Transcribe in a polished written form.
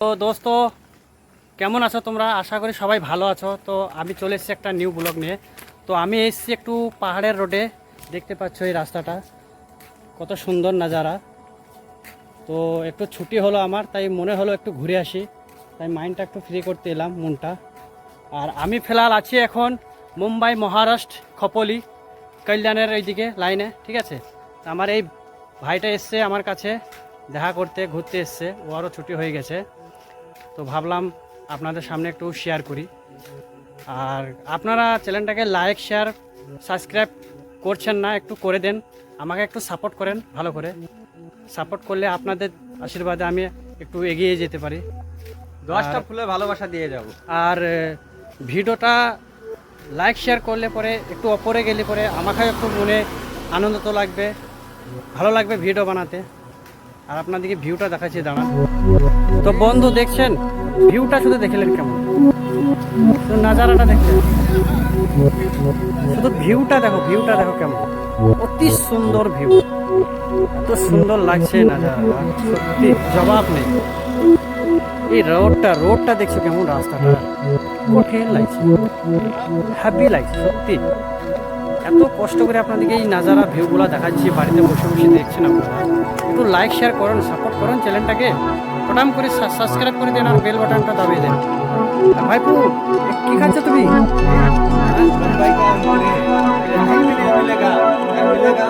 তো দোস্ত, কেমন আছো তোমরা? আশা করি সবাই ভালো আছো। তো আমি চলে এসেছি একটা নিউ ব্লগ নিয়ে। তো আমি এসেছি একটু পাহাড়ের রোডে। দেখতে পাচ্ছ এই রাস্তাটা কত সুন্দর নাজারা। তো একটু ছুটি হলো আমার, তাই মনে হলো একটু ঘুরে আসি, তাই মাইন্ডটা একটু ফ্রি করতে এলাম, মনটা। আর আমি ফিলহাল আছি এখন মুম্বাই মহারাষ্ট্র খপলি কল্যাণের এইদিকে লাইনে, ঠিক আছে। আমার এই ভাইটা এসছে আমার কাছে দেখা করতে, ঘুরতে এসছে, ওরও ছুটি হয়ে গেছে। তো ভাবলাম আপনাদের সামনে একটু শেয়ার করি। আর আপনারা চ্যানেলটাকে লাইক শেয়ার সাবস্ক্রাইব করছেন না, একটু করে দেন, আমাকে একটু সাপোর্ট করেন। ভালো করে সাপোর্ট করলে আপনাদের আশীর্বাদে আমি একটু এগিয়ে যেতে পারি। 10টা ফুলের ভালোবাসা দিয়ে যাব। আর ভিডিওটা লাইক শেয়ার করলে পরে একটু ওপরে গেলে পরে আমাকেও একটু মনে আনন্দ তো লাগবে, ভালো লাগবে ভিডিও বানাতে। আর আপনাদেরকে ভিউটা দেখাচ্ছি, দাঁড়ান। তো বন্ধু দেখছেন ভিউটা, শুধু দেখলেন কেমন, শুধু নাজারাটা দেখলেন, শুধু ভিউটা দেখো, ভিউটা দেখো কেমন, অতি সুন্দর ভিউ, এত সুন্দর লাগছে নাজারাটা, সত্যি জবাব নেই। এই রোডটা দেখছো কেমন, রাস্তাটা কঠিন লাগছে, হ্যাপি লাগছে সত্যি। এত কষ্ট করে আপনাদেরকে এই নাজারা ভিউগুলো দেখাচ্ছি, বাড়িতে বসে বসে দেখছেন আপনারা। একটু লাইক শেয়ার করুন, সাপোর্ট করুন চ্যানেলটাকে, ফটাম করে সাবস্ক্রাইব করে দেন আর বেল বাটনটা দাবিয়ে দেন। ভাইপু, কি খাচ্ছ তুমি? मुंबई का मिलेगा मिलेगा